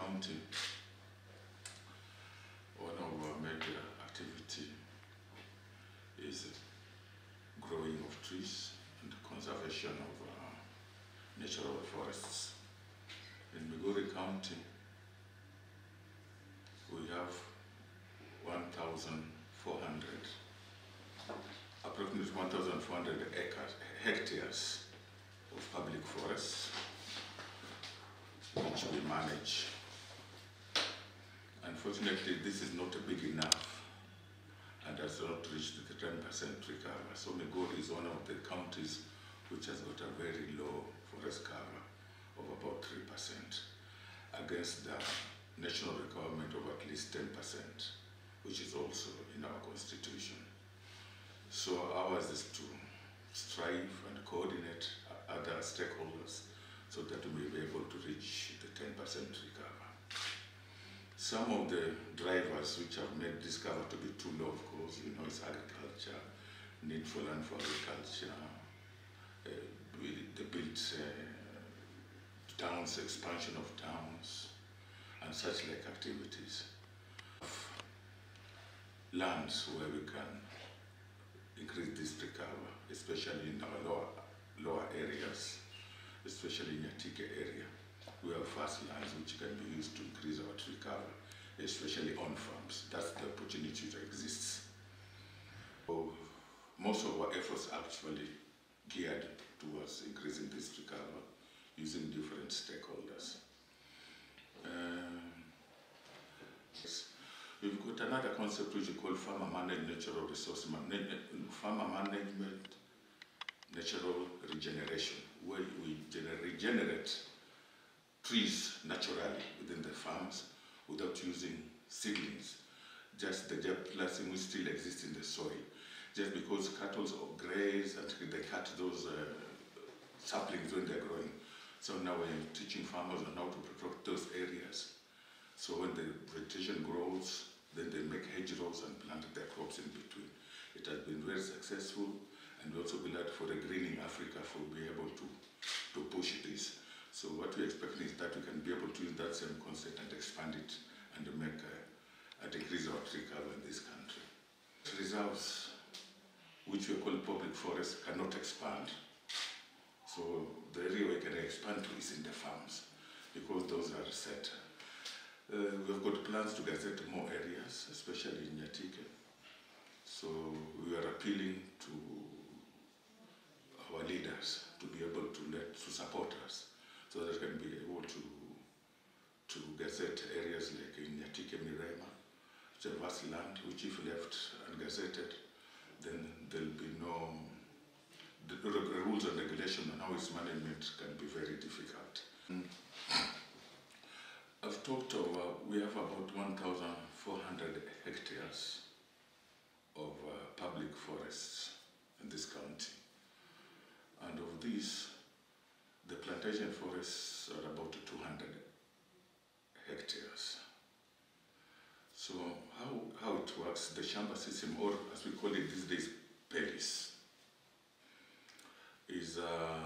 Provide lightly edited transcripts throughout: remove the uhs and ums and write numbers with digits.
County, one of our major activity is growing of trees and conservation of natural forests. In Migori County, we have approximately 1,400 hectares of public forests, which we manage. Unfortunately, this is not big enough and has not reached the 10% recover. So Migori is one of the counties which has got a very low forest cover of about 3% against the national requirement of at least 10%, which is also in our constitution. So ours is to strive and coordinate other stakeholders so that we may be able to reach the 10% recover. Some of the drivers which have made this cover to be too low, of course, is agriculture, need for land for agriculture, the built towns, expansion of towns, and such like activities. Lands where we can increase this recover, especially in our lower areas, especially in Nyatike area. We have vast lands which can be used to increase our recover, especially on farms. That's the opportunity that exists. So most of our efforts are actually geared towards increasing this recover using different stakeholders. We've got another concept which we call farmer managed natural resource farmer management natural regeneration, where we regenerate trees naturally within the farms without using seedlings. Just the germplasm which still exists in the soil. Just because cattle graze and they cut those saplings when they're growing. So now we're teaching farmers on how to protect those areas. So when the vegetation grows, then they make hedgerows and plant their crops in between. It has been very successful, and we also glad for the Greening Africa for being able to push this. So what we're expecting is that we can be able to use that same concept and expand it and make and increase our tree cover in this country. Reserves, which we call public forests, cannot expand. So the area we can expand to is in the farms, because those are set. We've got plans to gazette more areas, especially in Nyatike. So we are appealing to our leaders to be able to support us, so that we can be able to gazette areas like in Nyatike, Mirema, which are vast land, which if left ungazetted, then there'll be no, the rules and regulation on how its management can be very difficult. I've talked over, we have about 1,400 hectares of public forests in this county. And of these, the plantation forests are about 200 hectares. So how it works, the shamba system, or as we call it these days, PERIS, is a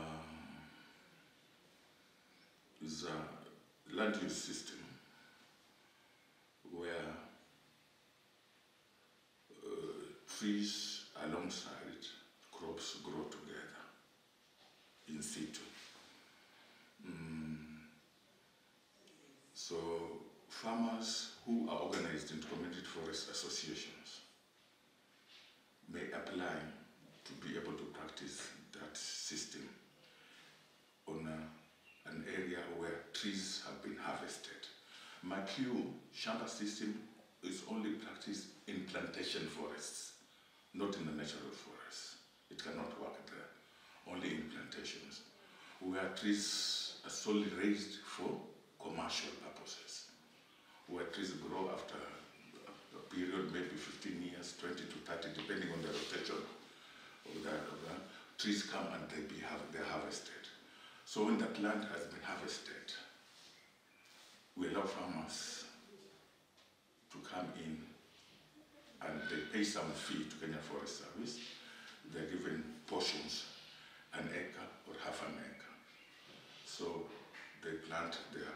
land use system where trees alongside crops grow together in situ. So farmers who are organized into community forest associations may apply to be able to practice that system on an area where trees have been harvested. MACU shamba system is only practiced in plantation forests, not in the natural forests. It cannot work there, only in plantations, where trees are solely raised for commercial purposes, where trees grow after a period, maybe 15 years, 20 to 30, depending on the rotation of the trees come and they're harvested. So when that land has been harvested, we allow farmers to come in and they pay some fee to Kenya Forest Service. They're given portions, an acre or half an acre. So they plant their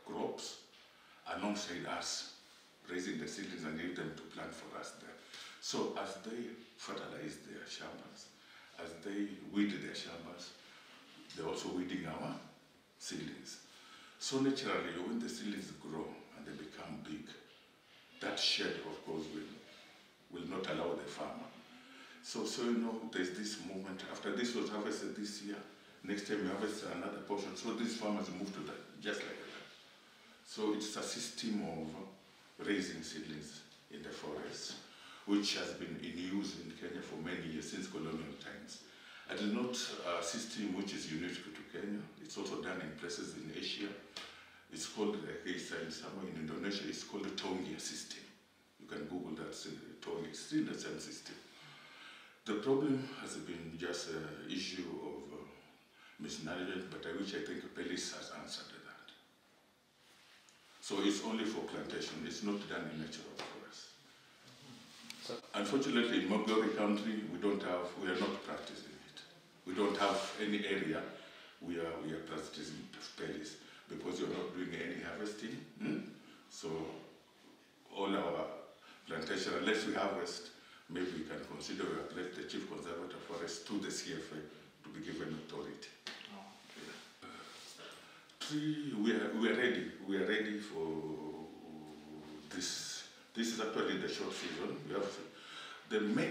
crop alongside us, raising the seedlings and leave them to plant for us there. So as they fertilize their shambas, as they weed their shambas, they're also weeding our seedlings. So naturally, when the seedlings grow and they become big, that shed, of course, will not allow the farmer. So you know, there's this movement. After this was harvested this year, next time we harvest another portion. So these farmers move to that, just like that. So it's a system of raising seedlings in the forest, which has been in use in Kenya for many years, since colonial times. And it's not a system which is unique to Kenya. It's also done in places in Asia. It's called, somewhere in Indonesia, it's called the Tongia system. You can Google that, Tongia, it's still the same system. The problem has been just an issue of mismanagement, but which I think Pelis has answered that. So it's only for plantation, it's not done in natural forests. So, unfortunately, in Migori country, we are not practicing it. We don't have any area we are practicing Pelis because you're not doing any harvesting. So all our plantation, unless we harvest, maybe we can consider we apply the Chief Conservator Forest to the CFA to be given authority. We are ready. We are ready for this. This is actually the short season. We have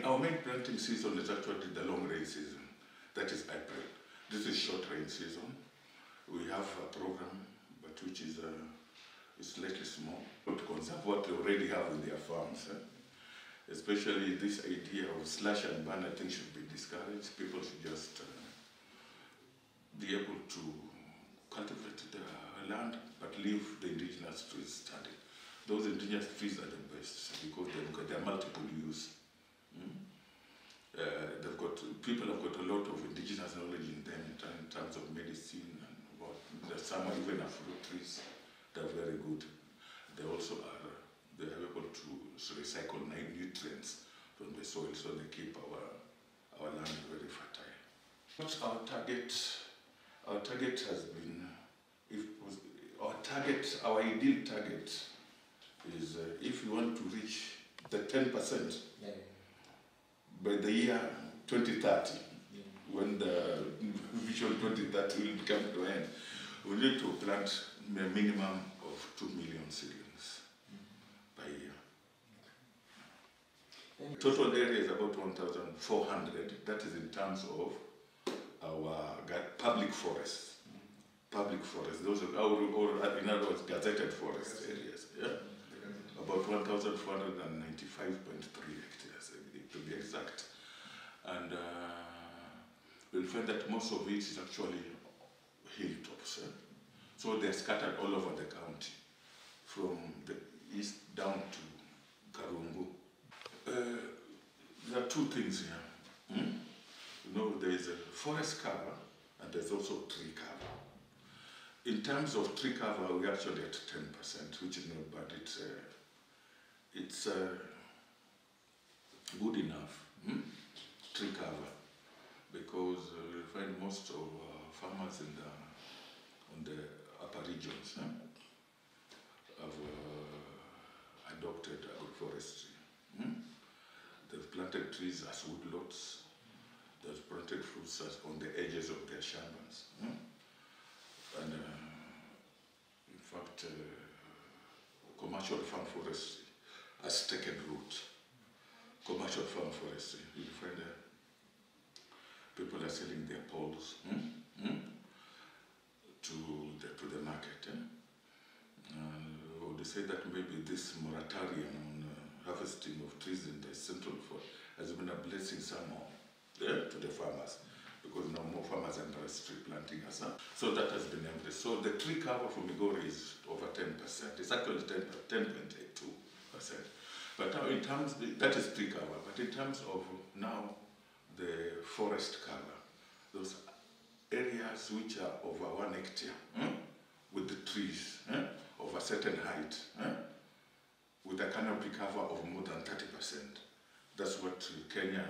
our main planting season is actually the long rain season. That is April. This is short rain season. We have a program, but which is slightly small, to conserve what they already have in their farms. Especially this idea of slash and burn, I think should be discouraged. People should just be able to cultivate the land, but leave the indigenous trees standing. Those indigenous trees are the best because they are multiple use. People have got a lot of indigenous knowledge in them in terms of medicine and what. Some are even fruit trees. They're very good. They also they are able to recycle nutrients from the soil, so they keep our land very fertile. What's our target? Our target has been, our ideal target is if we want to reach the 10% by the year 2030, when the Vision 2030 will come to end, we need to plant a minimum of 2 million seedlings per year. Total area is about 1,400. That is in terms of our public forests. Public forests, those are our, or in other words, gazetted forest areas. Yeah? About 1,495.3 hectares, to be exact. And we'll find that most of it is actually hilltops. So they're scattered all over the county, from the east down to Karungu. There are two things here. You know, there is a forest cover and there's also tree cover. In terms of tree cover, we're actually at 10%, which is not bad. It's good enough, tree cover, because you find most of farmers on the upper regions have adopted agroforestry. They've planted trees as woodlots. They've planted fruits on the edges of their shambas. And in fact, commercial farm forestry has taken root. Commercial farm forestry, you find people are selling their poles to the market. Or they say that maybe this moratorium on harvesting of trees in the central forest has been a blessing somehow to the farmers, because now more farmers are tree planting as well. So that has been empty. So the tree cover for Migori is over 10%. It's actually 10.82%. But now in terms, that is tree cover, but in terms of now the forest cover, those areas which are over 1 hectare, with the trees of a certain height, with a canopy cover of more than 30%. That's what Kenya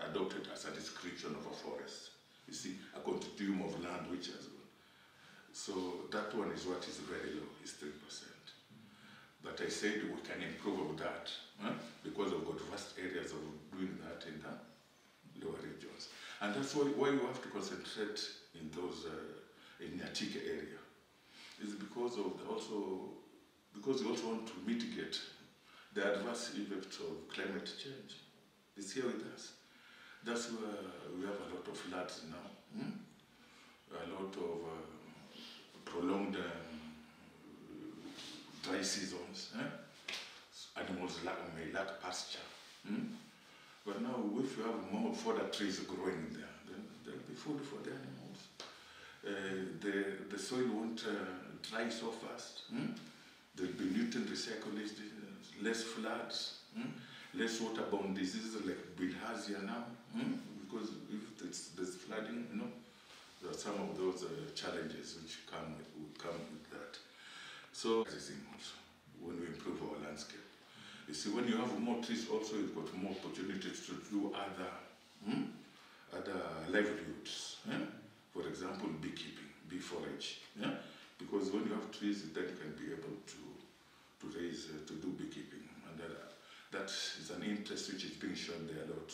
adopted as a description of a forest. You see, a continuum of land which has gone. So that one is what is very low, is 3%. But I said we can improve on that because we've got vast areas of doing that in the lower regions. And that's why you have to concentrate in those, in Nyatike area. Is because of because you also want to mitigate the adverse effects of climate change. It's here with us. That's where we have a lot of floods now. A lot of prolonged dry seasons. Animals may lack pasture. But now, if you have more fodder trees growing there, then there'll be food for the animals. The soil won't dry so fast. There'll be nutrient recycling, less floods, less waterborne diseases like bilharzia now, because if there's flooding, there are some of those challenges which will come with that. So, when we improve our landscape. You see, when you have more trees also, you've got more opportunities to do other livelihoods. For example, beekeeping, bee forage. Because when you have trees, then you can be able to do beekeeping. And that is an interest which is being shown there a lot.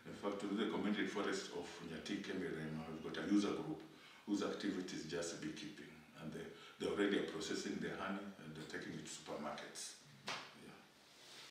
In fact, to the community forest of Nyatike, we've got a user group whose activity is just beekeeping. And they already are processing the honey and they're taking it to supermarkets.